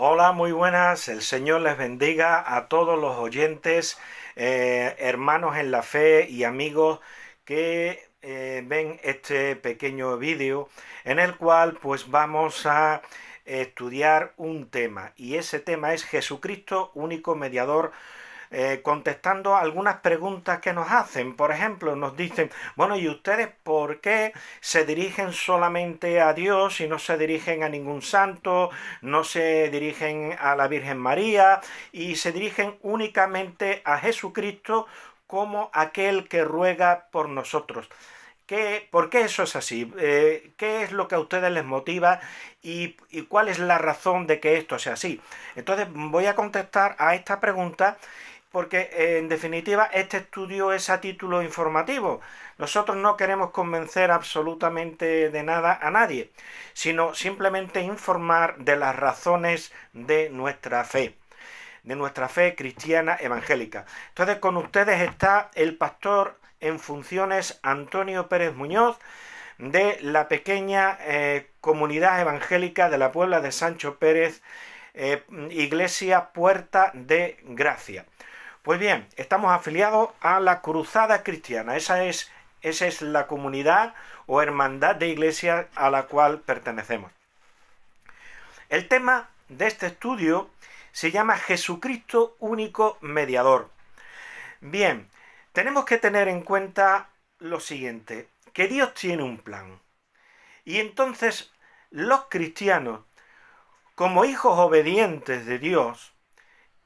Hola, muy buenas. El Señor les bendiga a todos los oyentes, hermanos en la fe y amigos que ven este pequeño vídeo en el cual pues vamos a estudiar un tema, y ese tema es Jesucristo, único mediador, contestando algunas preguntas que nos hacen. Por ejemplo, nos dicen, bueno, ¿y ustedes por qué se dirigen solamente a Dios y no se dirigen a ningún santo, no se dirigen a la Virgen María y se dirigen únicamente a Jesucristo como aquel que ruega por nosotros? ¿Por qué eso es así? ¿Qué es lo que a ustedes les motiva y cuál es la razón de que esto sea así? Entonces voy a contestar a esta pregunta porque en definitiva este estudio es a título informativo. Nosotros no queremos convencer absolutamente de nada a nadie, sino simplemente informar de las razones de nuestra fe cristiana evangélica. Entonces con ustedes está el pastor en funciones Antonio Pérez Muñoz, de la pequeña comunidad evangélica de la Puebla de Sancho Pérez, Iglesia Puerta de Gracia. Pues bien, estamos afiliados a la Cruzada Cristiana. Esa es la comunidad o hermandad de iglesias a la cual pertenecemos. El tema de este estudio se llama Jesucristo, único mediador. Bien, tenemos que tener en cuenta lo siguiente, que Dios tiene un plan. Y entonces los cristianos, como hijos obedientes de Dios,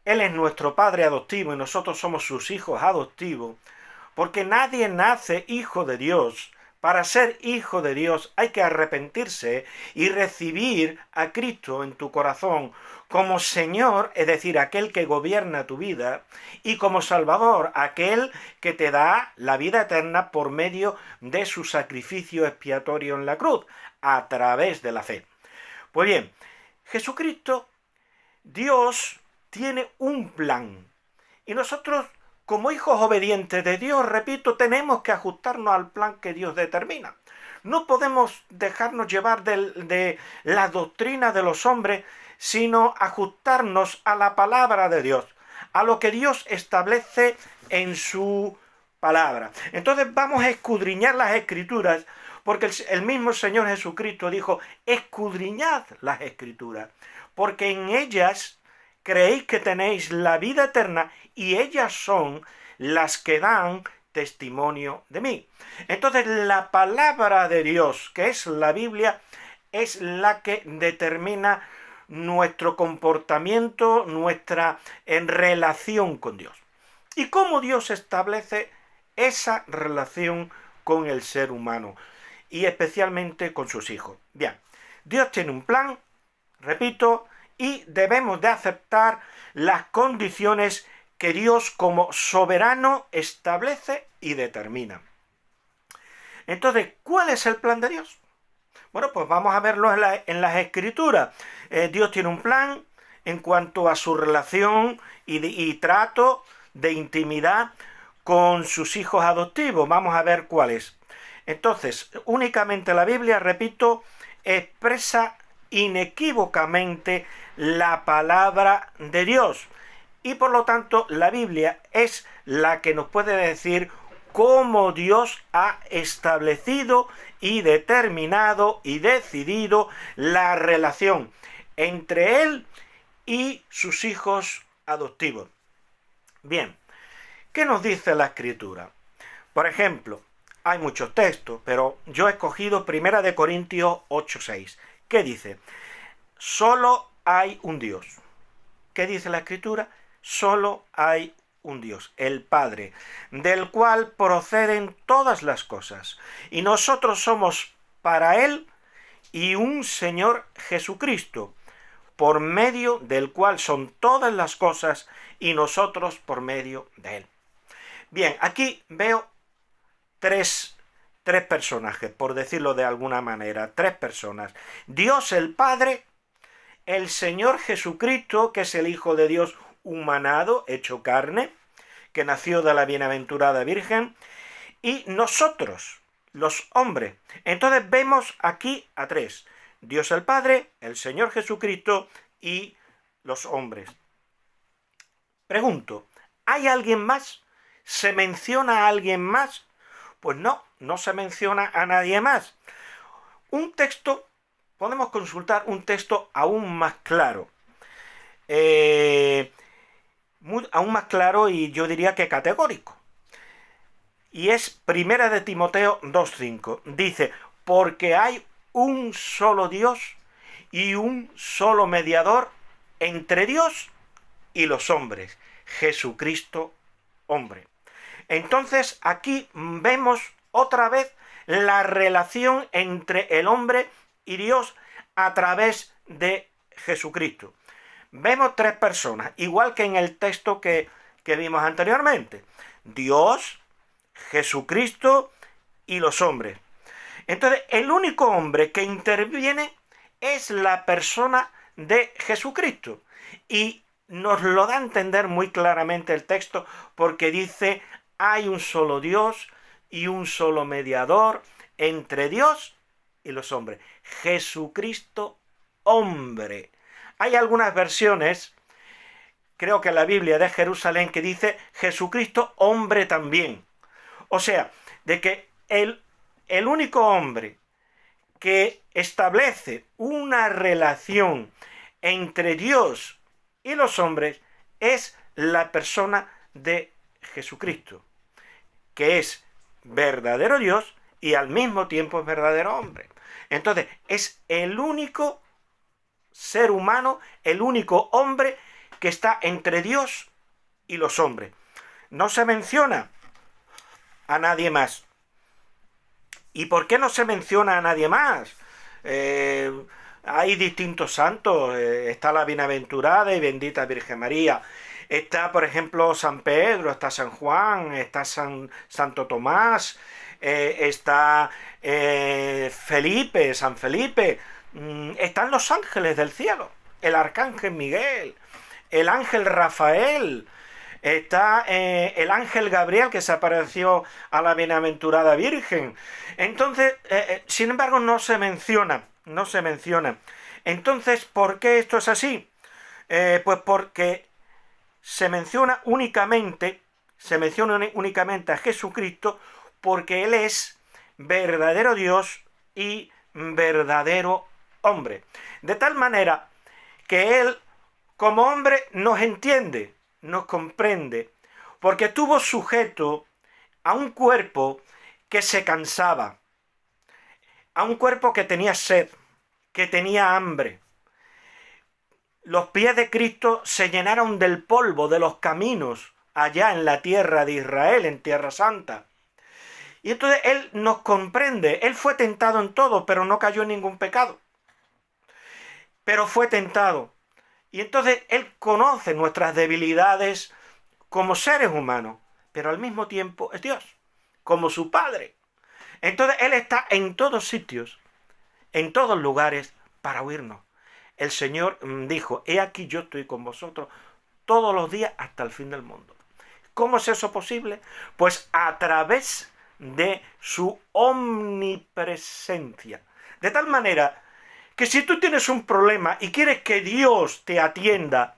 Él es nuestro Padre adoptivo y nosotros somos sus hijos adoptivos, porque nadie nace hijo de Dios. Para ser hijo de Dios hay que arrepentirse y recibir a Cristo en tu corazón como Señor, es decir, aquel que gobierna tu vida, y como Salvador, aquel que te da la vida eterna por medio de su sacrificio expiatorio en la cruz, a través de la fe. Pues bien, Jesucristo, Dios, tiene un plan. Y nosotros, como hijos obedientes de Dios, repito, tenemos que ajustarnos al plan que Dios determina. No podemos dejarnos llevar de la doctrina de los hombres, sino ajustarnos a la palabra de Dios, a lo que Dios establece en su palabra. Entonces vamos a escudriñar las Escrituras, porque el mismo Señor Jesucristo dijo, escudriñad las Escrituras, porque en ellas creéis que tenéis la vida eterna y ellas son las que dan testimonio de mí. Entonces la palabra de Dios, que es la Biblia, es la que determina nuestro comportamiento, nuestra en relación con Dios. ¿Y cómo Dios establece esa relación con el ser humano y especialmente con sus hijos? Bien, Dios tiene un plan, repito, y debemos de aceptar las condiciones que Dios como soberano establece y determina. Entonces, ¿cuál es el plan de Dios? Bueno, pues vamos a verlo en las Escrituras. Dios tiene un plan en cuanto a su relación y trato de intimidad con sus hijos adoptivos. Vamos a ver cuál es. Entonces, únicamente la Biblia, repito, expresa inequívocamente la palabra de Dios. Y por lo tanto, la Biblia es la que nos puede decir cómo Dios ha establecido y determinado y decidido la relación entre Él y sus hijos adoptivos. Bien, ¿qué nos dice la Escritura? Por ejemplo, hay muchos textos, pero yo he escogido 1 Corintios 8:6. ¿Qué dice? Solo hay un Dios. ¿Qué dice la Escritura? Solo hay un Dios, el Padre, del cual proceden todas las cosas. Y nosotros somos para Él y un Señor Jesucristo, por medio del cual son todas las cosas y nosotros por medio de Él. Bien, aquí veo tres personajes, por decirlo de alguna manera, tres personas. Dios el Padre, el Señor Jesucristo, que es el Hijo de Dios humanado, hecho carne, que nació de la bienaventurada Virgen, y nosotros, los hombres. Entonces vemos aquí a tres: Dios el Padre, el Señor Jesucristo y los hombres. Pregunto, ¿hay alguien más? ¿Se menciona a alguien más? Pues no, no se menciona a nadie más. Un texto, podemos consultar un texto aún más claro. Aún más claro y yo diría que categórico. Y es Primera de Timoteo 2:5. Dice, porque hay un solo Dios y un solo mediador entre Dios y los hombres, Jesucristo hombre. Entonces aquí vemos otra vez la relación entre el hombre y Dios a través de Jesucristo. Vemos tres personas, igual que en el texto que vimos anteriormente. Dios, Jesucristo y los hombres. Entonces, el único hombre que interviene es la persona de Jesucristo. Y nos lo da a entender muy claramente el texto porque dice, hay un solo Dios y un solo mediador entre Dios y los hombres. Jesucristo hombre. Hay algunas versiones, creo que la Biblia de Jerusalén, que dice Jesucristo hombre también. O sea, de que el único hombre que establece una relación entre Dios y los hombres es la persona de Jesucristo, que es verdadero Dios y al mismo tiempo es verdadero hombre. Entonces, es el único ser humano, el único hombre que está entre Dios y los hombres. No se menciona a nadie más. ¿Y por qué no se menciona a nadie más? Hay distintos santos. Está la bienaventurada y bendita Virgen María. Está, por ejemplo, San Pedro, está San Juan, está Santo Tomás, está San Felipe. Están los ángeles del cielo, el arcángel Miguel, el ángel Rafael, está el ángel Gabriel que se apareció a la bienaventurada Virgen. Entonces, sin embargo, no se menciona. Entonces, ¿por qué esto es así? Pues porque se menciona únicamente a Jesucristo porque Él es verdadero Dios y verdadero hombre. De tal manera que Él, como hombre, nos entiende, nos comprende, porque estuvo sujeto a un cuerpo que se cansaba, a un cuerpo que tenía sed, que tenía hambre. Los pies de Cristo se llenaron del polvo de los caminos allá en la tierra de Israel, en Tierra Santa. Y entonces Él nos comprende. Él fue tentado en todo, pero no cayó en ningún pecado. Pero fue tentado. Y entonces Él conoce nuestras debilidades como seres humanos, pero al mismo tiempo es Dios, como su Padre. Entonces Él está en todos sitios, en todos lugares, para oírnos. El Señor dijo, he aquí yo estoy con vosotros todos los días hasta el fin del mundo. ¿Cómo es eso posible? Pues a través de su omnipresencia. De tal manera que si tú tienes un problema y quieres que Dios te atienda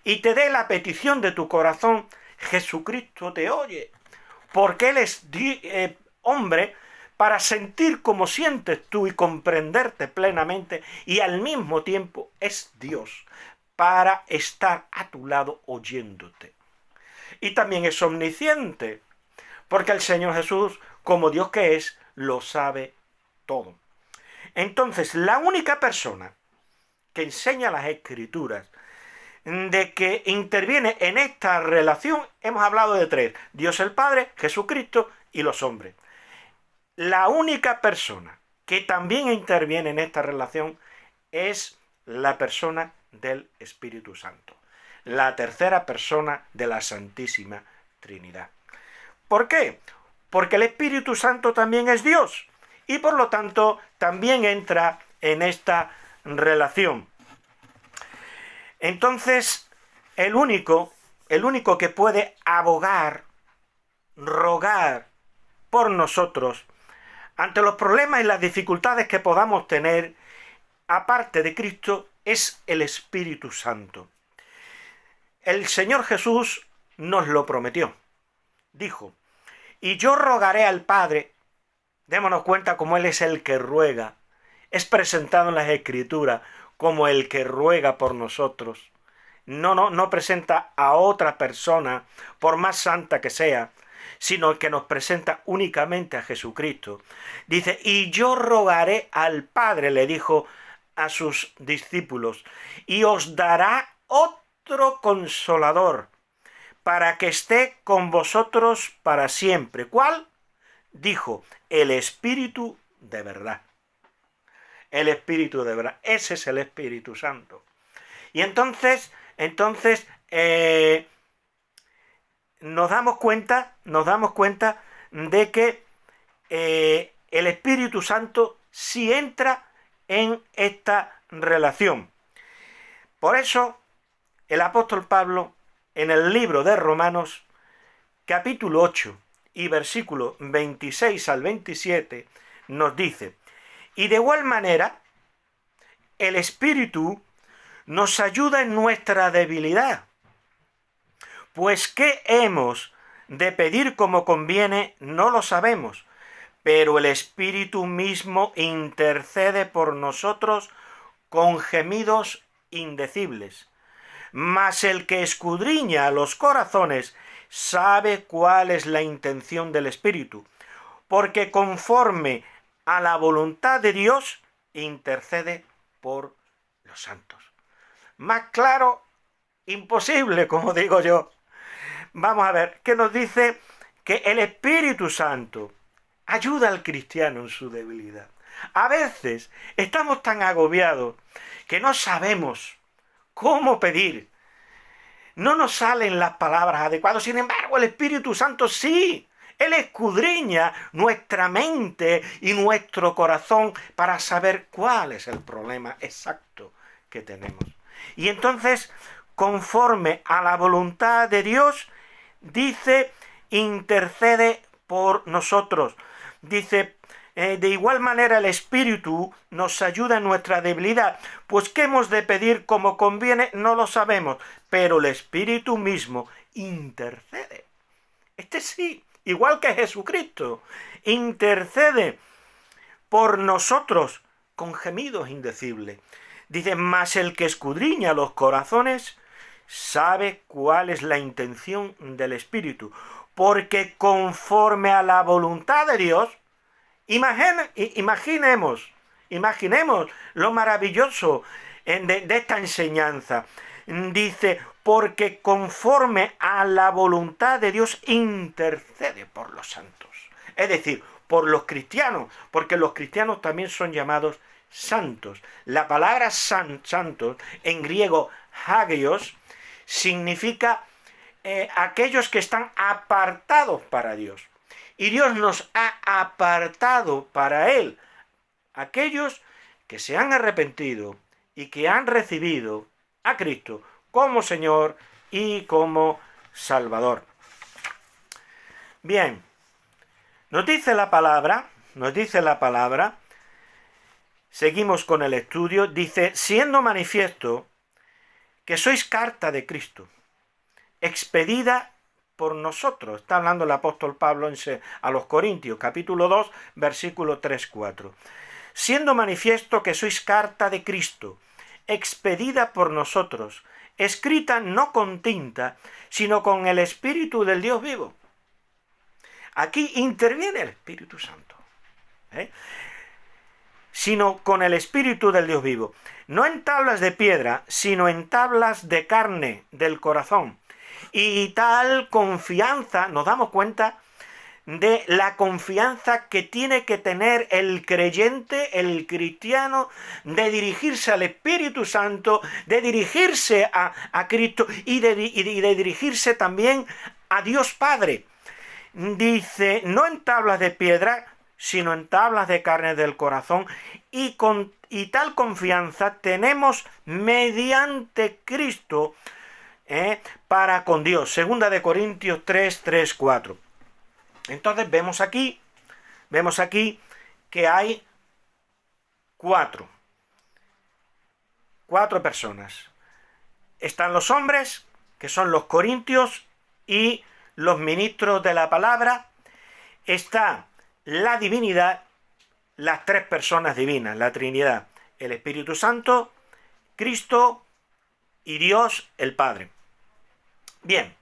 y te dé la petición de tu corazón, Jesucristo te oye. Porque Él es hombre para sentir como sientes tú y comprenderte plenamente, y al mismo tiempo es Dios para estar a tu lado oyéndote. Y también es omnisciente, porque el Señor Jesús, como Dios que es, lo sabe todo. Entonces, la única persona que enseña las Escrituras de que interviene en esta relación, hemos hablado de tres: Dios el Padre, Jesucristo y los hombres. La única persona que también interviene en esta relación es la persona del Espíritu Santo, la tercera persona de la Santísima Trinidad. ¿Por qué? Porque el Espíritu Santo también es Dios y por lo tanto también entra en esta relación. Entonces, el único que puede abogar, rogar por nosotros ante los problemas y las dificultades que podamos tener, aparte de Cristo, es el Espíritu Santo. el Señor Jesús nos lo prometió. Dijo, y yo rogaré al Padre. Démonos cuenta cómo Él es el que ruega. Es presentado en las Escrituras como el que ruega por nosotros. No presenta a otra persona, por más santa que sea, sino que nos presenta únicamente a Jesucristo. Dice, y yo rogaré al Padre, le dijo a sus discípulos, y os dará otro consolador, para que esté con vosotros para siempre. ¿Cuál? Dijo, el Espíritu de verdad. El Espíritu de verdad. Ese es el Espíritu Santo. Y entonces nos damos cuenta de que el Espíritu Santo sí entra en esta relación. Por eso, el apóstol Pablo, en el libro de Romanos, capítulo 8 y versículo 26 al 27, nos dice, y de igual manera, el Espíritu nos ayuda en nuestra debilidad. Pues qué hemos de pedir como conviene, no lo sabemos, pero el Espíritu mismo intercede por nosotros con gemidos indecibles. Mas el que escudriña los corazones sabe cuál es la intención del Espíritu, porque conforme a la voluntad de Dios intercede por los santos. Más claro, imposible, como digo yo. Vamos a ver, ¿qué nos dice? Que el Espíritu Santo ayuda al cristiano en su debilidad. A veces estamos tan agobiados que no sabemos cómo pedir. No nos salen las palabras adecuadas. Sin embargo, el Espíritu Santo sí. Él escudriña nuestra mente y nuestro corazón para saber cuál es el problema exacto que tenemos. Y entonces, conforme a la voluntad de Dios, dice, intercede por nosotros. Dice, de igual manera el Espíritu nos ayuda en nuestra debilidad. Pues qué hemos de pedir como conviene, no lo sabemos. Pero el Espíritu mismo intercede. Este sí, igual que Jesucristo, intercede por nosotros con gemidos indecibles. Dice, mas el que escudriña los corazones sabe cuál es la intención del Espíritu, porque conforme a la voluntad de Dios, imaginemos lo maravilloso de esta enseñanza. Dice, porque conforme a la voluntad de Dios intercede por los santos. Es decir, por los cristianos, porque los cristianos también son llamados santos. La palabra santos, en griego hagios, significa aquellos que están apartados para Dios. Y Dios nos ha apartado para Él, aquellos que se han arrepentido y que han recibido a Cristo como Señor y como Salvador. Bien, nos dice la palabra, seguimos con el estudio, dice, siendo manifiesto que sois carta de Cristo, expedida por nosotros. Está hablando el apóstol Pablo a los Corintios, capítulo 2, versículo 3-4. Siendo manifiesto que sois carta de Cristo, expedida por nosotros, escrita no con tinta, sino con el Espíritu del Dios vivo. Aquí interviene el Espíritu Santo, sino con el Espíritu del Dios vivo. No en tablas de piedra, sino en tablas de carne del corazón. Y tal confianza, nos damos cuenta de la confianza que tiene que tener el creyente, el cristiano, de dirigirse al Espíritu Santo, de dirigirse a Cristo y de dirigirse también a Dios Padre. Dice, no en tablas de piedra, sino en tablas de carne del corazón, y tal confianza tenemos mediante Cristo para con Dios. Segunda de Corintios 3:4. Entonces vemos aquí que hay cuatro personas. Están los hombres que son los corintios y los ministros de la palabra, está la divinidad, las tres personas divinas, la Trinidad, el Espíritu Santo, Cristo y Dios el Padre. Bien,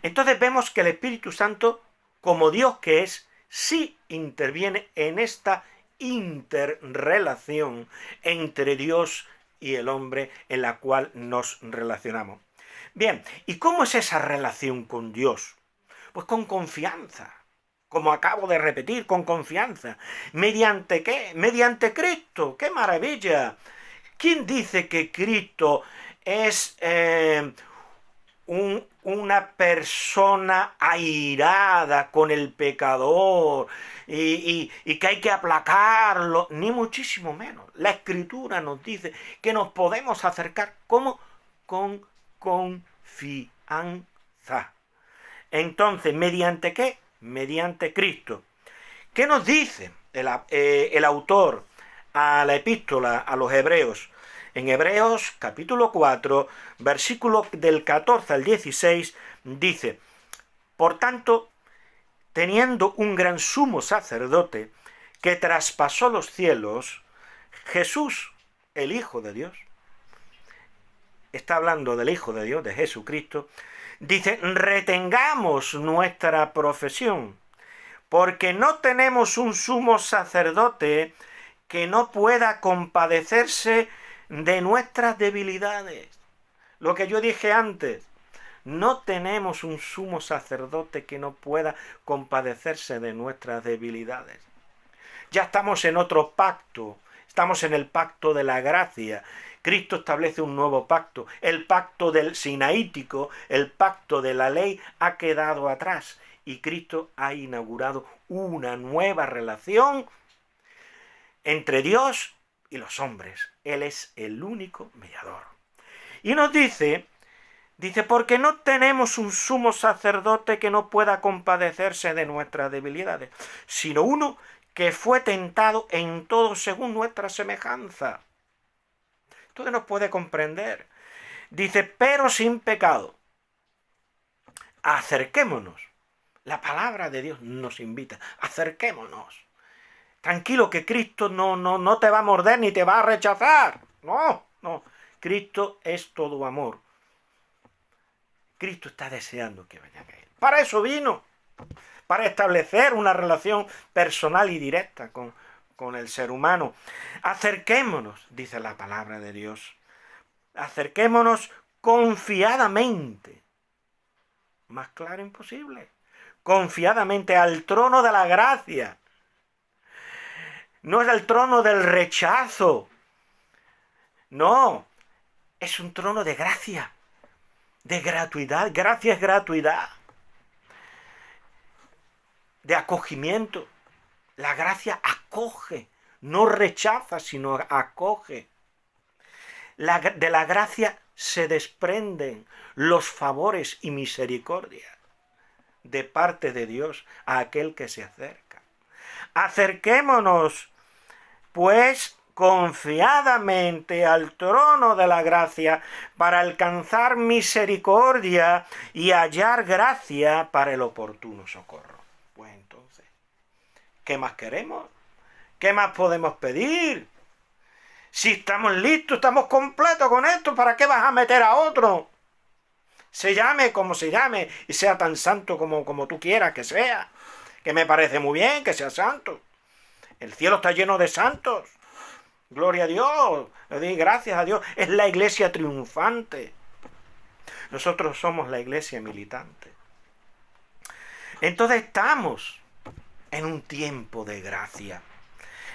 entonces vemos que el Espíritu Santo, como Dios que es, sí interviene en esta interrelación entre Dios y el hombre en la cual nos relacionamos. Bien, ¿y cómo es esa relación con Dios? Pues con confianza, como acabo de repetir, con confianza. ¿Mediante qué? Mediante Cristo. ¡Qué maravilla! ¿Quién dice que Cristo es una persona airada con el pecador y que hay que aplacarlo? Ni muchísimo menos. La Escritura nos dice que nos podemos acercar como con confianza. Entonces, ¿mediante qué? Mediante Cristo. ¿Qué nos dice el autor a la epístola a los Hebreos? En Hebreos capítulo 4, versículo del 14 al 16, dice: por tanto, teniendo un gran sumo sacerdote que traspasó los cielos, Jesús, el Hijo de Dios, está hablando del Hijo de Dios, de Jesucristo, dice: retengamos nuestra profesión, porque no tenemos un sumo sacerdote que no pueda compadecerse de nuestras debilidades. Lo que yo dije antes, no tenemos un sumo sacerdote que no pueda compadecerse de nuestras debilidades. Ya estamos en otro pacto, estamos en el pacto de la gracia. Cristo establece un nuevo pacto. El pacto del sinaítico, el pacto de la ley, ha quedado atrás y Cristo ha inaugurado una nueva relación entre Dios y los hombres. Él es el único mediador. Y nos dice, porque no tenemos un sumo sacerdote que no pueda compadecerse de nuestras debilidades, sino uno que fue tentado en todo según nuestra semejanza. Entonces nos puede comprender. Dice, pero sin pecado. Acerquémonos. La palabra de Dios nos invita. Acerquémonos. Tranquilo, que Cristo no te va a morder ni te va a rechazar. No. Cristo es todo amor. Cristo está deseando que vayan a Él. Para eso vino. Para establecer una relación personal y directa con el ser humano. Acerquémonos, dice la palabra de Dios. Acerquémonos confiadamente. Más claro imposible. Confiadamente al trono de la gracia. No es el trono del rechazo. No. Es un trono de gracia. De gratuidad. Gracia es gratuidad. De acogimiento. La gracia acoge. No rechaza, sino acoge. De la gracia se desprenden los favores y misericordia de parte de Dios a aquel que se acerca. Acerquémonos, pues, confiadamente al trono de la gracia para alcanzar misericordia y hallar gracia para el oportuno socorro. Pues entonces, ¿qué más queremos? ¿Qué más podemos pedir? Si estamos listos, estamos completos con esto, ¿para qué vas a meter a otro? Se llame como se llame y sea tan santo como tú quieras que sea. Que me parece muy bien que sea santo. El cielo está lleno de santos. Gloria a Dios. Le doy gracias a Dios. Es la iglesia triunfante. Nosotros somos la iglesia militante. Entonces estamos en un tiempo de gracia.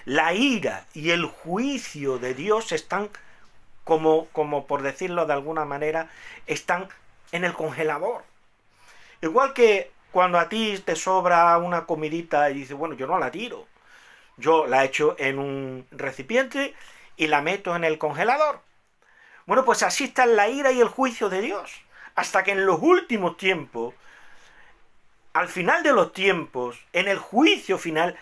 La ira y el juicio de Dios están, como por decirlo de alguna manera, están en el congelador. Igual que cuando a ti te sobra una comidita y dices, bueno, yo no la tiro. Yo la echo en un recipiente y la meto en el congelador. Bueno, pues así está la ira y el juicio de Dios. Hasta que en los últimos tiempos, al final de los tiempos, en el juicio final,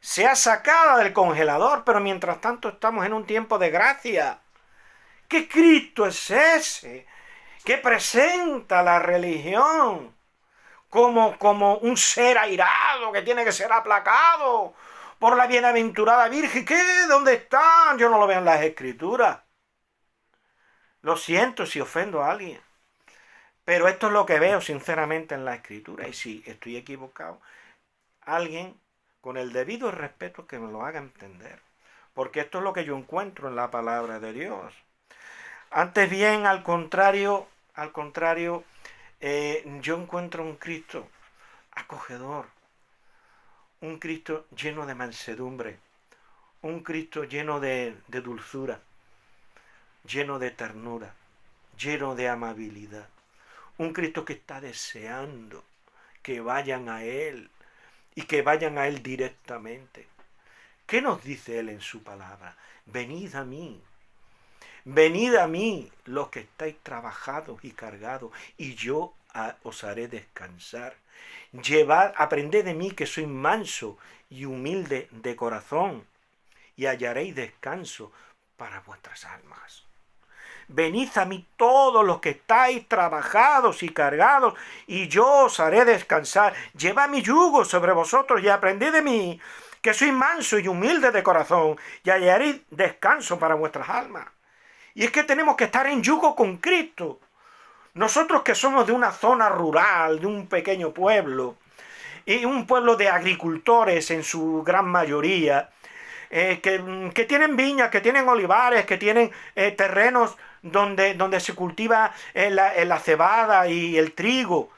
sea sacada del congelador, pero mientras tanto estamos en un tiempo de gracia. ¿Qué Cristo es ese que presenta la religión como un ser airado que tiene que ser aplacado por la bienaventurada Virgen. ¿Qué? ¿Dónde están? Yo no lo veo en las Escrituras. Lo siento si ofendo a alguien, pero esto es lo que veo sinceramente en la Escritura. Y si estoy equivocado, alguien con el debido respeto que me lo haga entender, porque esto es lo que yo encuentro en la palabra de Dios. Antes bien, al contrario, yo encuentro un Cristo acogedor, un Cristo lleno de mansedumbre, un Cristo lleno de dulzura, lleno de ternura, lleno de amabilidad, un Cristo que está deseando que vayan a Él y que vayan a Él directamente. ¿Qué nos dice Él en su palabra? Venid a mí los que estáis trabajados y cargados, y yo os haré descansar. Aprended de mí que soy manso y humilde de corazón, y hallaréis descanso para vuestras almas. Venid a mí todos los que estáis trabajados y cargados, y yo os haré descansar. Llevad mi yugo sobre vosotros y aprended de mí, que soy manso y humilde de corazón, y hallaréis descanso para vuestras almas. Y es que tenemos que estar en yugo con Cristo. Nosotros que somos de una zona rural, de un pequeño pueblo, y un pueblo de agricultores en su gran mayoría, que tienen viñas, que tienen olivares, que tienen terrenos donde se cultiva la cebada y el trigo.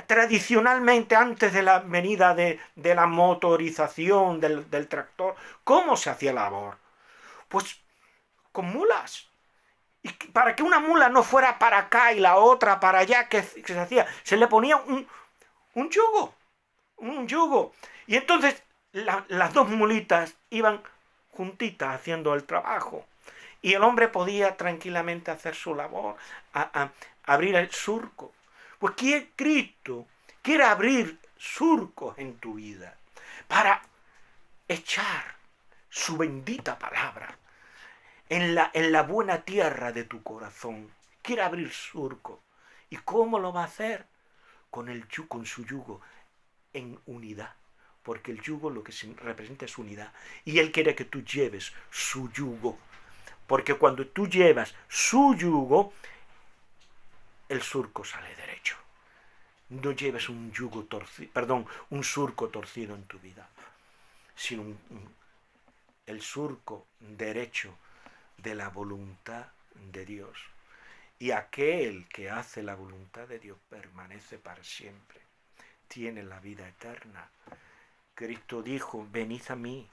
Tradicionalmente, antes de la venida de la motorización del tractor, ¿cómo se hacía la labor? Pues con mulas. Y para que una mula no fuera para acá y la otra para allá, que se hacía? Se le ponía un yugo. Y entonces las dos mulitas iban juntitas haciendo el trabajo. Y el hombre podía tranquilamente hacer su labor, abrir el surco. Pues Cristo quiere abrir surcos en tu vida para echar su bendita palabra en la buena tierra de tu corazón. Quiere abrir surco. ¿Y cómo lo va a hacer? Con su yugo en unidad. Porque el yugo lo que representa es unidad. Y Él quiere que tú lleves su yugo. Porque cuando tú llevas su yugo, el surco sale derecho. No lleves un surco torcido en tu vida, sino el surco derecho de la voluntad de Dios. Y aquel que hace la voluntad de Dios permanece para siempre. Tiene la vida eterna. Cristo dijo: venid a mí,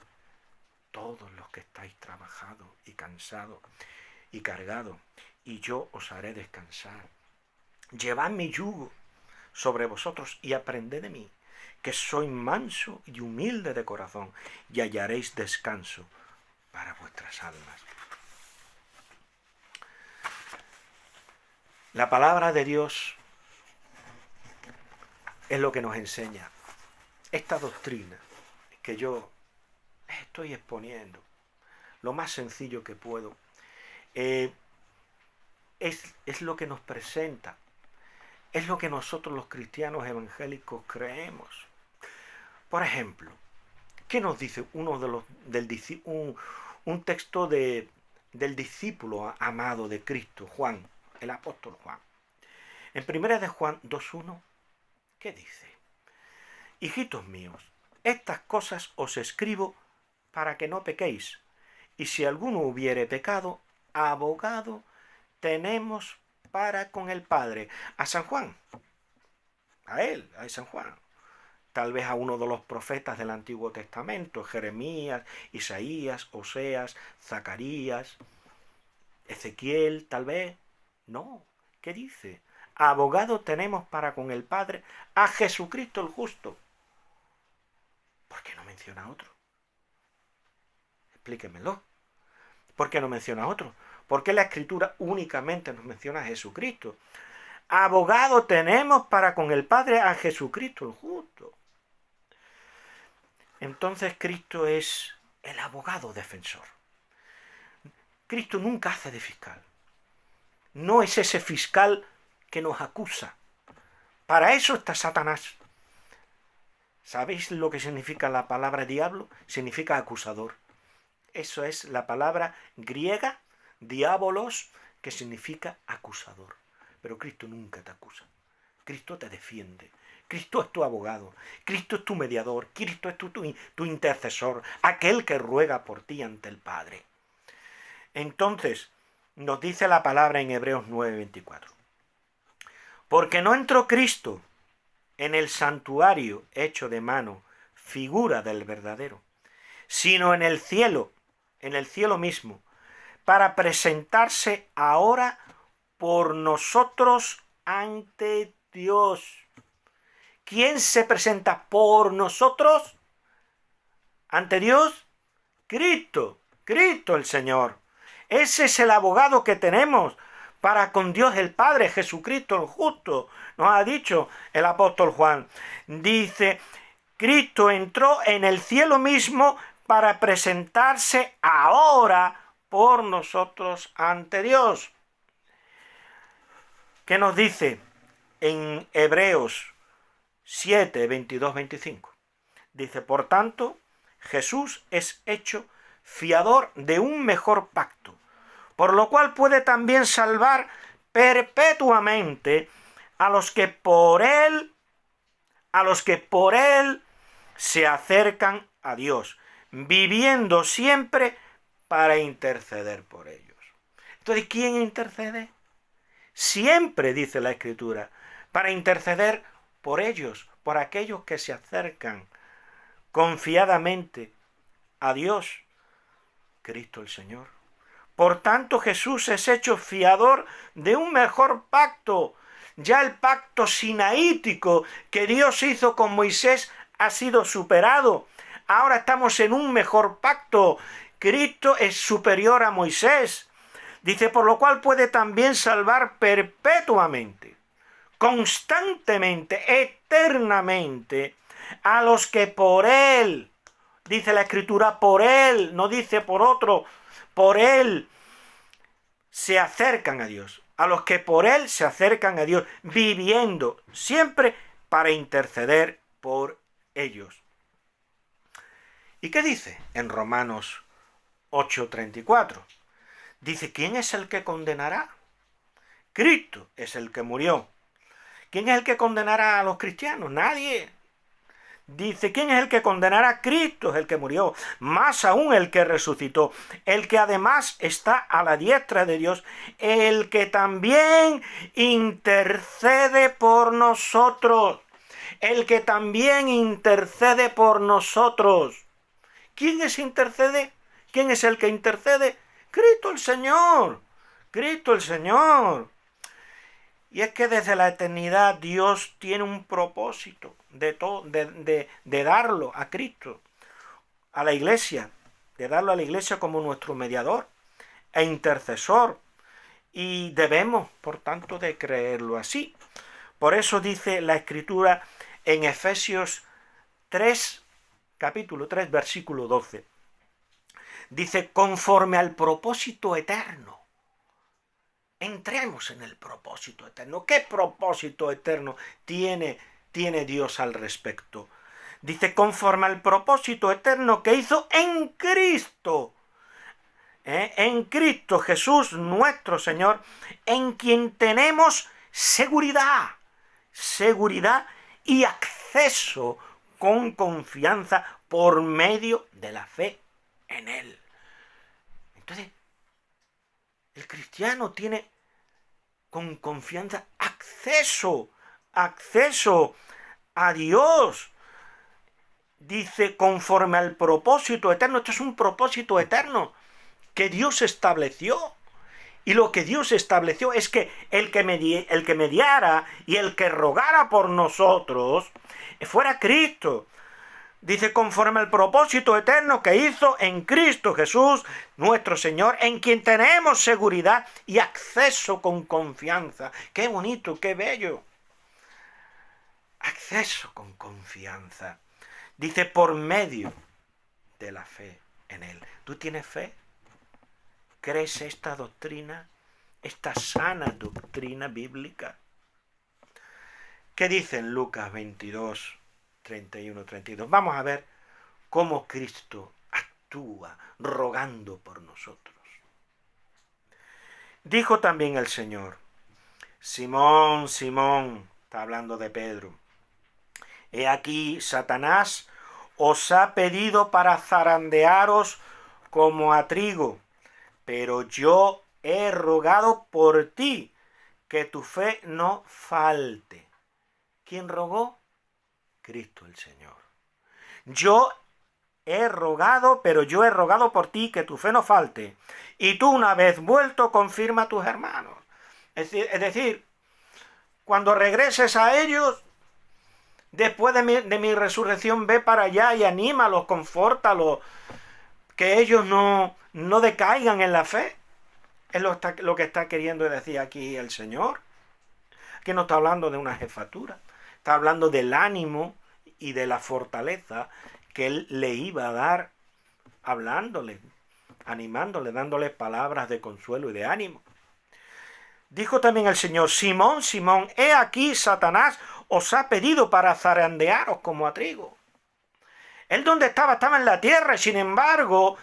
todos los que estáis trabajados y cansados y cargados, y yo os haré descansar. Llevad mi yugo sobre vosotros y aprended de mí, que soy manso y humilde de corazón, y hallaréis descanso para vuestras almas. La palabra de Dios es lo que nos enseña. Esta doctrina que yo estoy exponiendo, lo más sencillo que puedo, es lo que nos presenta, es lo que nosotros los cristianos evangélicos creemos. Por ejemplo, ¿qué nos dice un texto del discípulo amado de Cristo, Juan, el apóstol Juan? En 1 de Juan 2:1, ¿qué dice? Hijitos míos, estas cosas os escribo para que no pequéis. Y si alguno hubiere pecado, abogado tenemos para con el Padre. A San Juan. A San Juan. Tal vez a uno de los profetas del Antiguo Testamento, Jeremías, Isaías, Oseas, Zacarías, Ezequiel, tal vez. No. ¿Qué dice? Abogado tenemos para con el Padre a Jesucristo el justo. ¿Por qué no menciona a otro? Explíquemelo. ¿Por qué no menciona a otro? ¿Por qué la Escritura únicamente nos menciona a Jesucristo? Abogado tenemos para con el Padre a Jesucristo el justo. Entonces Cristo es el abogado defensor. Cristo nunca hace de fiscal. no es ese fiscal que nos acusa. Para eso está Satanás. ¿Sabéis lo que significa la palabra diablo? Significa acusador. Eso es la palabra griega, diabolos, que significa acusador. Pero Cristo nunca te acusa. Cristo te defiende. Cristo es tu abogado. Cristo es tu mediador. Cristo es tu intercesor. Aquel que ruega por ti ante el Padre. Entonces, nos dice la palabra en Hebreos 9:24. Porque no entró Cristo en el santuario hecho de mano, figura del verdadero, sino en el cielo mismo, para presentarse ahora por nosotros ante Dios. ¿Quién se presenta por nosotros ante Dios? Cristo el Señor. Ese es el abogado que tenemos para con Dios el Padre, Jesucristo el justo. Nos ha dicho el apóstol Juan. Dice, Cristo entró en el cielo mismo para presentarse ahora por nosotros ante Dios. ¿Qué nos dice en Hebreos 7, 22, 25? Dice, por tanto, Jesús es hecho fiador de un mejor pacto, por lo cual puede también salvar perpetuamente a los que por él se acercan a Dios, viviendo siempre para interceder por ellos. Entonces, ¿quién intercede? Siempre, dice la Escritura, para interceder por ellos, por aquellos que se acercan confiadamente a Dios, Cristo el Señor. Por tanto, Jesús es hecho fiador de un mejor pacto. Ya el pacto sinaítico que Dios hizo con Moisés ha sido superado. Ahora estamos en un mejor pacto. Cristo es superior a Moisés. Dice, por lo cual puede también salvar perpetuamente, constantemente, eternamente, a los que por él, dice la Escritura, por él, no dice por otro, por él se acercan a Dios, a los que por él se acercan a Dios, viviendo siempre para interceder por ellos. ¿Y qué dice en Romanos 8:34? Dice, ¿quién es el que condenará? Cristo es el que murió. ¿Quién es el que condenará a los cristianos? Nadie. Dice, ¿quién es el que condenará? Cristo es el que murió, más aún el que resucitó, el que además está a la diestra de Dios, el que también intercede por nosotros, el que también intercede por nosotros. ¿Quién es intercede? ¿Quién es el que intercede? Cristo el Señor, Cristo el Señor. Y es que desde la eternidad Dios tiene un propósito de darlo a Cristo, a la Iglesia, de darlo a la Iglesia como nuestro mediador e intercesor. Y debemos, por tanto, de creerlo así. Por eso dice la Escritura en Efesios 3, capítulo 3, versículo 12. Dice, conforme al propósito eterno. Entremos en el propósito eterno. ¿Qué propósito eterno tiene Dios al respecto? Dice, conforme al propósito eterno que hizo en Cristo. En Cristo Jesús, nuestro Señor, en quien tenemos seguridad y acceso con confianza por medio de la fe en Él. Entonces, el cristiano tiene con confianza acceso a Dios. Dice, conforme al propósito eterno. Esto es un propósito eterno que Dios estableció. Y lo que Dios estableció es que el que mediara y el que rogara por nosotros fuera Cristo. Dice, conforme al propósito eterno que hizo en Cristo Jesús, nuestro Señor, en quien tenemos seguridad y acceso con confianza. ¡Qué bonito, qué bello! Acceso con confianza. Dice, por medio de la fe en Él. ¿Tú tienes fe? ¿Crees esta doctrina? esta sana doctrina bíblica. ¿Qué dice en Lucas 22, 31, 32? Vamos a ver cómo Cristo actúa rogando por nosotros. Dijo también el Señor: Simón, Simón, está hablando de Pedro, he aquí Satanás os ha pedido para zarandearos como a trigo, pero yo he rogado por ti, que tu fe no falte. ¿Quién rogó? Cristo el Señor. Yo he rogado, pero yo he rogado por ti, que tu fe no falte. Y tú, una vez vuelto, confirma a tus hermanos. Es decir, cuando regreses a ellos, después de mi resurrección, ve para allá y anímalos, confórtalos, que ellos no decaigan en la fe. Es lo que está queriendo decir aquí el Señor. Aquí no está hablando de una jefatura, está hablando del ánimo y de la fortaleza que Él le iba a dar, hablándole, animándole, dándole palabras de consuelo y de ánimo. Dijo también el Señor: Simón, Simón, he aquí Satanás os ha pedido para zarandearos como a trigo. Él donde estaba en la tierra, y sin embargo,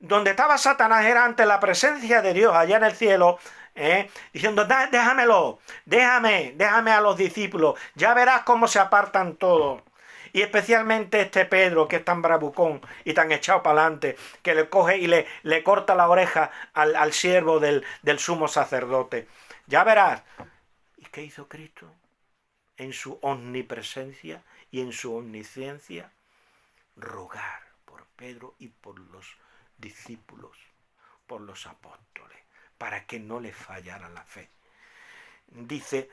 donde estaba Satanás era ante la presencia de Dios allá en el cielo, diciendo: déjamelo, déjame a los discípulos, ya verás cómo se apartan todos. Y especialmente este Pedro, que es tan bravucón y tan echado para adelante, que le coge y le corta la oreja al siervo del sumo sacerdote. Ya verás. ¿Y qué hizo Cristo? En su omnipresencia y en su omnisciencia, rogar por Pedro y por los discípulos, por los apóstoles, para que no les fallara la fe. Dice: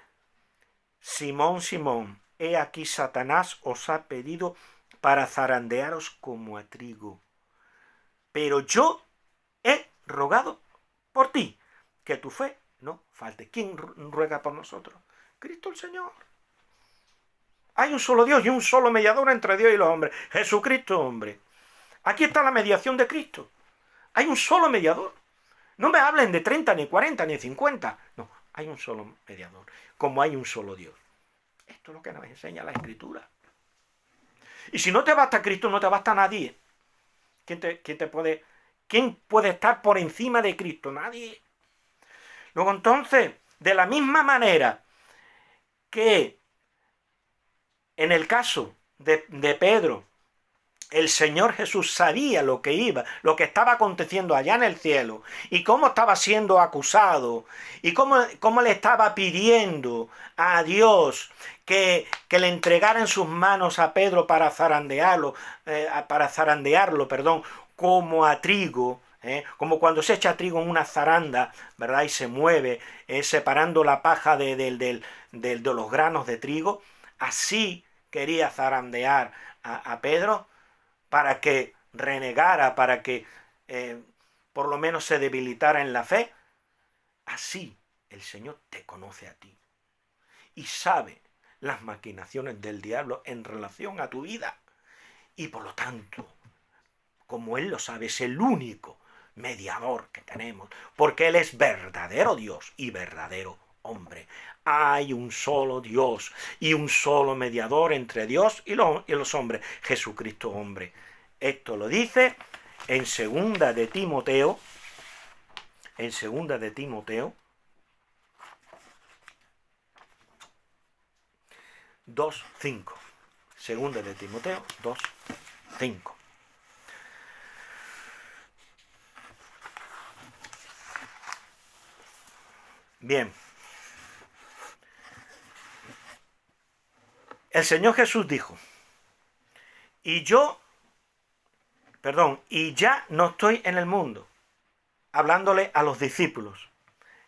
Simón, Simón, he aquí Satanás os ha pedido para zarandearos como a trigo, pero yo he rogado por ti, que tu fe no falte. ¿Quién ruega por nosotros? Cristo el Señor. Hay un solo Dios y un solo mediador entre Dios y los hombres, Jesucristo hombre. Aquí está la mediación de Cristo. Hay un solo mediador. No me hablen de 30, ni 40, ni 50. No, hay un solo mediador, como hay un solo Dios. Esto es lo que nos enseña la Escritura. Y si no te basta Cristo, no te basta nadie. ¿Quién puede estar por encima de Cristo? Nadie. Luego entonces, de la misma manera que en el caso de Pedro, el Señor Jesús sabía lo que estaba aconteciendo allá en el cielo, y cómo estaba siendo acusado, y cómo le estaba pidiendo a Dios que le entregara en sus manos a Pedro para zarandearlo, como a trigo, como cuando se echa trigo en una zaranda, ¿verdad? Y se mueve, separando la paja de los granos de trigo. Así quería zarandear a Pedro, para que renegara, para que por lo menos se debilitara en la fe. Así el Señor te conoce a ti y sabe las maquinaciones del diablo en relación a tu vida. Y por lo tanto, como Él lo sabe, es el único mediador que tenemos, porque Él es verdadero Dios y verdadero hombre. Hay un solo Dios y un solo mediador entre Dios y los hombres, Jesucristo hombre. Esto lo dice en segunda de Timoteo, 2:5. Segunda de Timoteo 2:5. Bien. El Señor Jesús dijo: y ya no estoy en el mundo, hablándole a los discípulos,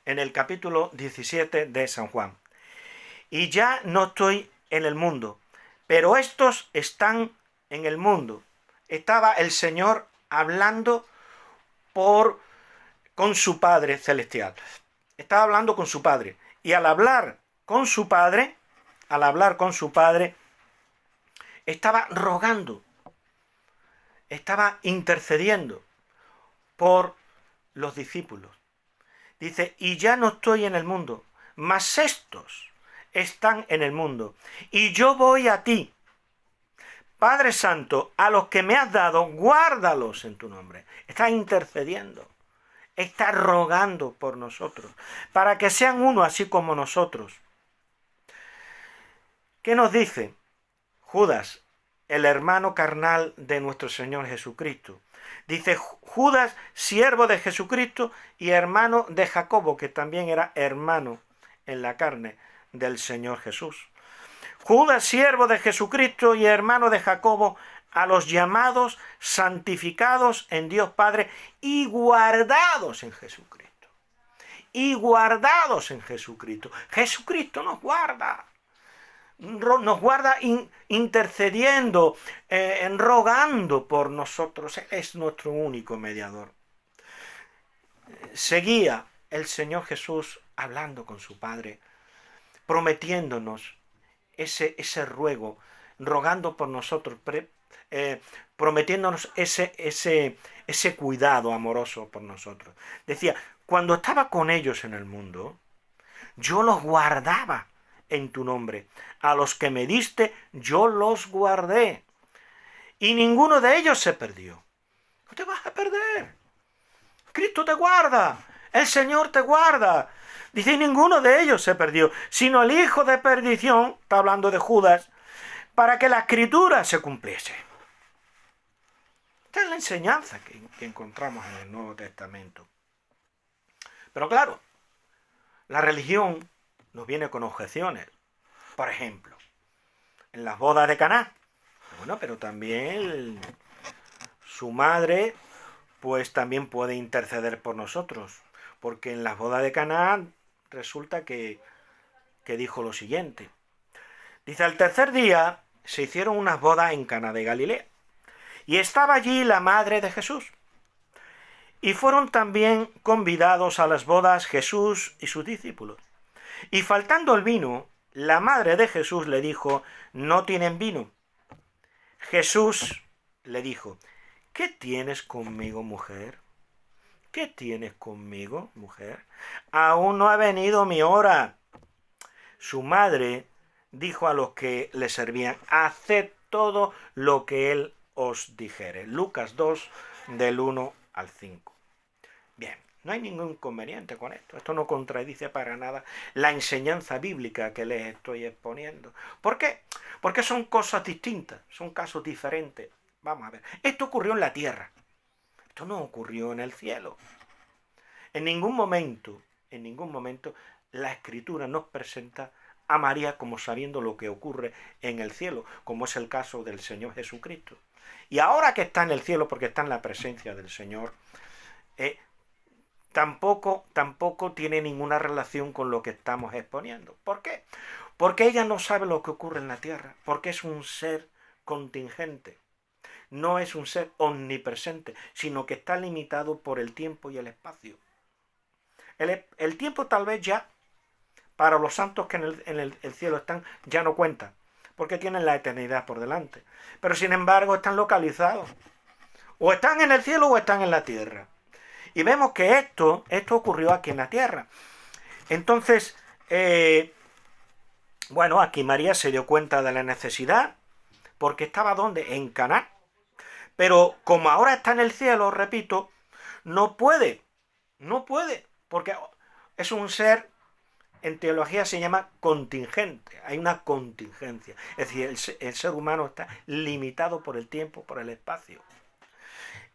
en el capítulo 17 de San Juan. Y ya no estoy en el mundo, pero estos están en el mundo. Estaba el Señor hablando con su Padre celestial. Estaba hablando con su Padre. Y al hablar con su Padre, estaba rogando, estaba intercediendo por los discípulos. Dice, y ya no estoy en el mundo, mas estos están en el mundo, y yo voy a ti. Padre Santo, a los que me has dado, guárdalos en tu nombre. Está intercediendo, está rogando por nosotros, para que sean uno así como nosotros. ¿Qué nos dice Judas, el hermano carnal de nuestro Señor Jesucristo? Dice Judas, siervo de Jesucristo y hermano de Jacobo, que también era hermano en la carne del Señor Jesús. Judas, siervo de Jesucristo y hermano de Jacobo, a los llamados, santificados en Dios Padre y guardados en Jesucristo. Y guardados en Jesucristo. Jesucristo nos guarda intercediendo, rogando por nosotros. Es nuestro único mediador. Seguía el Señor Jesús hablando con su Padre, prometiéndonos ese ruego, rogando por nosotros, prometiéndonos ese cuidado amoroso por nosotros. Decía, cuando estaba con ellos en el mundo, yo los guardaba en tu nombre. A los que me diste, yo los guardé. Y ninguno de ellos se perdió. No te vas a perder. Cristo te guarda. El Señor te guarda. Dice, ninguno de ellos se perdió, sino el hijo de perdición, está hablando de Judas, para que la escritura se cumpliese. Esta es la enseñanza que encontramos en el Nuevo Testamento. Pero claro, la religión nos viene con objeciones. Por ejemplo, en las bodas de Caná. Bueno, pero también su madre, pues también puede interceder por nosotros. Porque en las bodas de Caná resulta que dijo lo siguiente. Dice, al tercer día se hicieron unas bodas en Caná de Galilea. Y estaba allí la madre de Jesús. Y fueron también convidados a las bodas Jesús y sus discípulos. Y faltando el vino, la madre de Jesús le dijo, no tienen vino. Jesús le dijo, ¿qué tienes conmigo, mujer? ¿Qué tienes conmigo, mujer? Aún no ha venido mi hora. Su madre dijo a los que le servían, haced todo lo que él os dijere. Lucas 2, del 1 al 5. Bien, no hay ningún inconveniente con esto. Esto no contradice para nada la enseñanza bíblica que les estoy exponiendo. ¿Por qué? Porque son cosas distintas, son casos diferentes. Vamos a ver. Esto ocurrió en la tierra. Esto no ocurrió en el cielo. En ningún momento, la Escritura nos presenta a María como sabiendo lo que ocurre en el cielo, como es el caso del Señor Jesucristo. Y ahora que está en el cielo, porque está en la presencia del Señor, tampoco tiene ninguna relación con lo que estamos exponiendo. ¿Por qué? Porque ella no sabe lo que ocurre en la tierra, porque es un ser contingente. No es un ser omnipresente, sino que está limitado por el tiempo y el espacio. El tiempo tal vez ya, para los santos que en el cielo están, ya no cuenta, porque tienen la eternidad por delante. Pero sin embargo están localizados. O están en el cielo o están en la tierra. Y vemos que esto ocurrió aquí en la tierra. Entonces, aquí María se dio cuenta de la necesidad, porque estaba ¿dónde? En Caná. Pero como ahora está en el cielo, repito, no puede, porque es un ser, en teología se llama contingente, hay una contingencia. Es decir, el ser humano está limitado por el tiempo, por el espacio.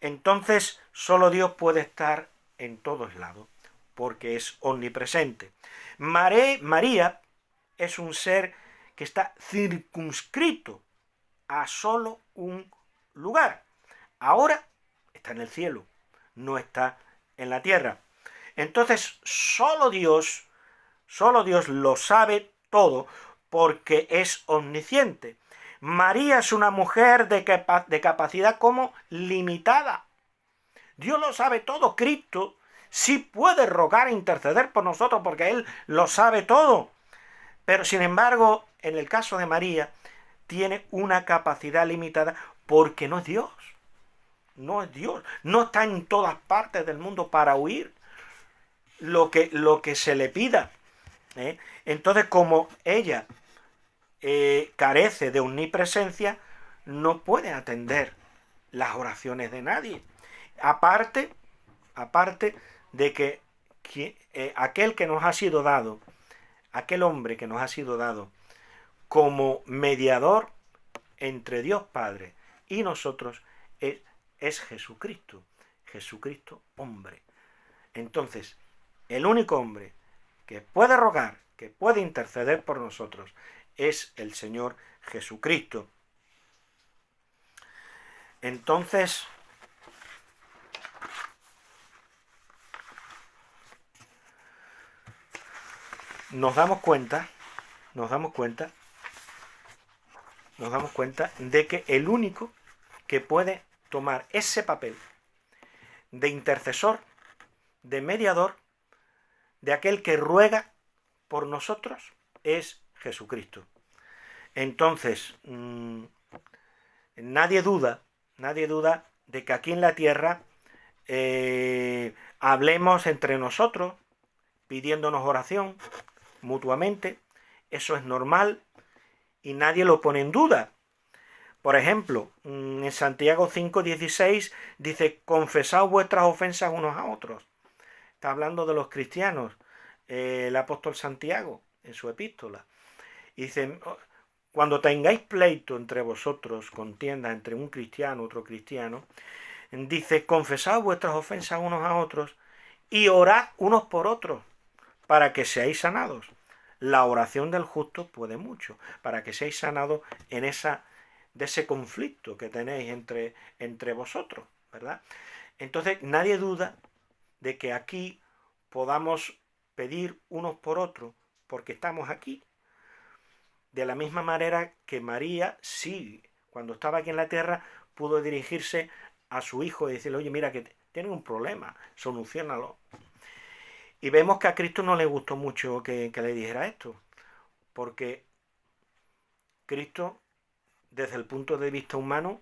Entonces, solo Dios puede estar en todos lados, porque es omnipresente. María es un ser que está circunscrito a solo un lugar. Ahora está en el cielo, no está en la tierra. Entonces, solo Dios lo sabe todo, porque es omnisciente. María es una mujer de capacidad como limitada. Dios lo sabe todo. Cristo sí puede rogar e interceder por nosotros, porque Él lo sabe todo. Pero sin embargo, en el caso de María, tiene una capacidad limitada porque no es Dios. No es Dios. No está en todas partes del mundo para oír lo que se le pida. Entonces, como ella carece de omnipresencia, no puede atender las oraciones de nadie. Aparte de que aquel que nos ha sido dado, aquel hombre que nos ha sido dado como mediador entre Dios Padre y nosotros es Jesucristo. Jesucristo hombre. Entonces, el único hombre que puede rogar, que puede interceder por nosotros, es el Señor Jesucristo. Entonces, nos damos cuenta de que el único que puede tomar ese papel de intercesor, de mediador, de aquel que ruega por nosotros, es Jesucristo. Entonces, nadie duda de que aquí en la tierra hablemos entre nosotros, pidiéndonos oración mutuamente. Eso es normal y nadie lo pone en duda. Por ejemplo, en Santiago 5:16 dice: confesad vuestras ofensas unos a otros. Está hablando de los cristianos, el apóstol Santiago, en su epístola. Y dice: cuando tengáis pleito entre vosotros, contienda entre un cristiano y otro cristiano, dice: confesad vuestras ofensas unos a otros y orad unos por otros para que seáis sanados. La oración del justo puede mucho, para que seáis sanados de ese conflicto que tenéis entre vosotros, ¿verdad? Entonces, nadie duda de que aquí podamos pedir unos por otros, porque estamos aquí. De la misma manera que María, sí, cuando estaba aquí en la tierra, pudo dirigirse a su hijo y decirle: oye, mira que tienen un problema, soluciónalo. Y vemos que a Cristo no le gustó mucho que le dijera esto, porque Cristo, desde el punto de vista humano,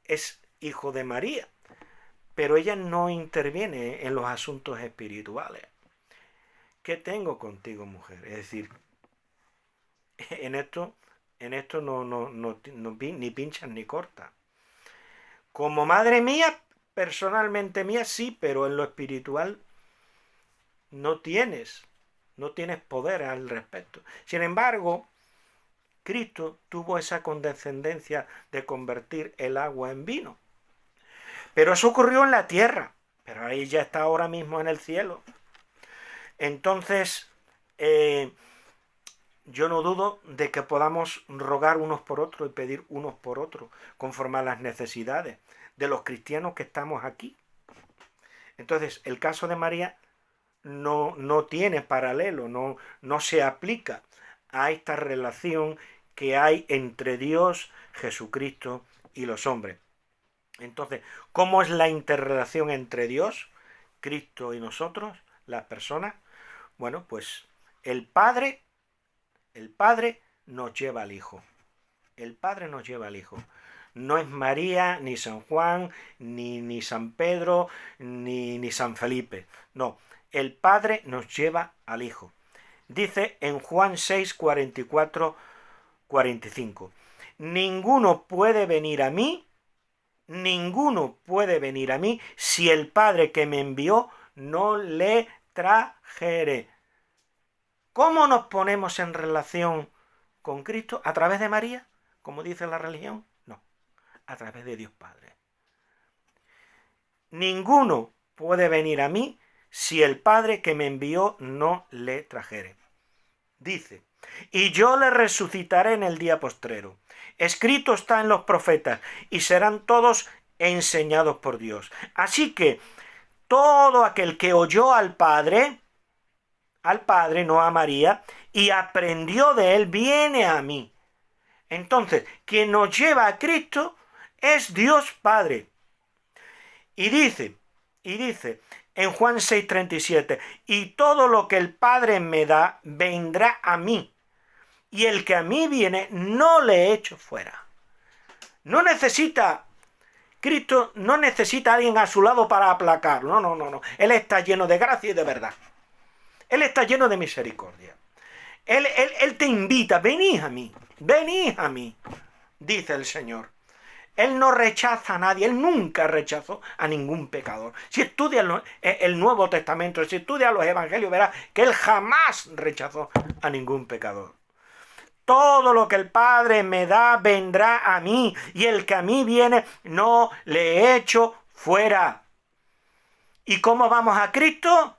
es hijo de María, pero ella no interviene en los asuntos espirituales. ¿Qué tengo contigo, mujer? Es decir, en esto no ni pinchas ni cortas. Como madre mía, personalmente mía, sí, pero en lo espiritual no tienes poder al respecto. Sin embargo, Cristo tuvo esa condescendencia de convertir el agua en vino. Pero eso ocurrió en la tierra, pero ahí ya está ahora mismo en el cielo. Entonces, yo no dudo de que podamos rogar unos por otros y pedir unos por otros, conforme a las necesidades de los cristianos que estamos aquí. Entonces, el caso de María no tiene paralelo, no se aplica a esta relación que hay entre Dios, Jesucristo y los hombres. Entonces, ¿cómo es la interrelación entre Dios, Cristo y nosotros, las personas? Bueno, pues el Padre nos lleva al Hijo. El Padre nos lleva al Hijo. No es María, ni San Juan, ni San Pedro, ni San Felipe. No, el Padre nos lleva al Hijo. Dice en Juan 6, 44, 45. Ninguno puede venir a mí si el Padre que me envió no le trajere. ¿Cómo nos ponemos en relación con Cristo? ¿A través de María, como dice la religión? No, a través de Dios Padre. Ninguno puede venir a mí si el Padre que me envió no le trajere. Dice: y yo le resucitaré en el día postrero. Escrito está en los profetas, y serán todos enseñados por Dios. Así que todo aquel que oyó al Padre, no a María, y aprendió de él, viene a mí. Entonces, quien nos lleva a Cristo es Dios Padre. Y dice en Juan 6:37, y todo lo que el Padre me da, vendrá a mí. Y el que a mí viene, no le echo fuera. Cristo no necesita a alguien a su lado para aplacarlo. No. Él está lleno de gracia y de verdad. Él está lleno de misericordia. Él te invita, venid a mí, dice el Señor. Él no rechaza a nadie, Él nunca rechazó a ningún pecador. Si estudias el Nuevo Testamento, si estudias los Evangelios, verás que Él jamás rechazó a ningún pecador. Todo lo que el Padre me da vendrá a mí, y el que a mí viene no le echo fuera. ¿Y cómo vamos a Cristo?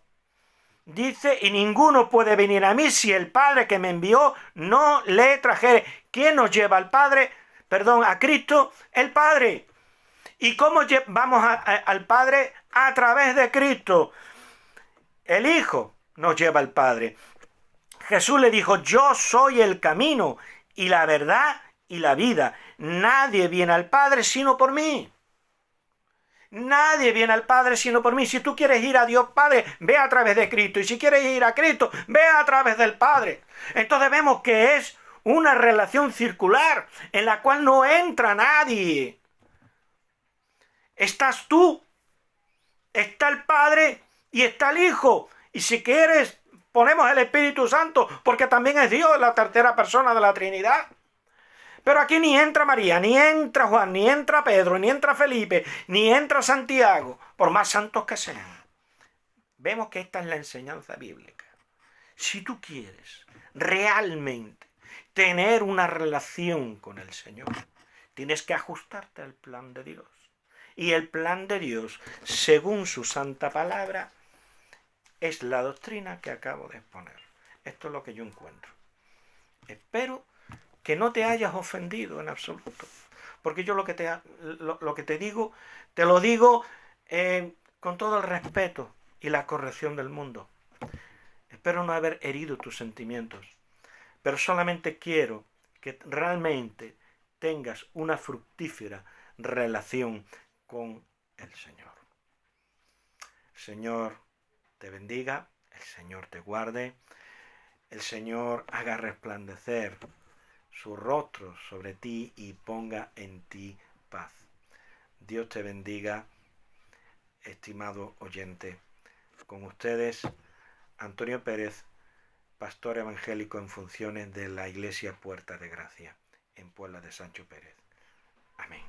Dice, y ninguno puede venir a mí si el Padre que me envió no le trajere. ¿Quién nos lleva al Padre? A Cristo, el Padre. ¿Y cómo vamos al Padre? A través de Cristo. El Hijo nos lleva al Padre. Jesús le dijo, yo soy el camino y la verdad y la vida. Nadie viene al Padre sino por mí. Nadie viene al Padre sino por mí. Si tú quieres ir a Dios Padre, ve a través de Cristo. Y si quieres ir a Cristo, ve a través del Padre. Entonces vemos que es una relación circular en la cual no entra nadie. Estás tú, está el Padre y está el Hijo. Y si quieres, ponemos el Espíritu Santo, porque también es Dios, la tercera persona de la Trinidad. Pero aquí ni entra María, ni entra Juan, ni entra Pedro, ni entra Felipe, ni entra Santiago, por más santos que sean. Vemos que esta es la enseñanza bíblica. Si tú quieres realmente tener una relación con el Señor, tienes que ajustarte al plan de Dios. Y el plan de Dios, según su santa palabra, es la doctrina que acabo de exponer. Esto es lo que yo encuentro. Espero que no te hayas ofendido en absoluto, porque yo lo que te digo, te lo digo con todo el respeto y la corrección del mundo. Espero no haber herido tus sentimientos, pero solamente quiero que realmente tengas una fructífera relación con el Señor. El Señor te bendiga, el Señor te guarde, el Señor haga resplandecer su rostro sobre ti y ponga en ti paz. Dios te bendiga, estimado oyente. Con ustedes, Antonio Pérez, pastor evangélico en funciones de la Iglesia Puerta de Gracia, en Puebla de Sancho Pérez. Amén.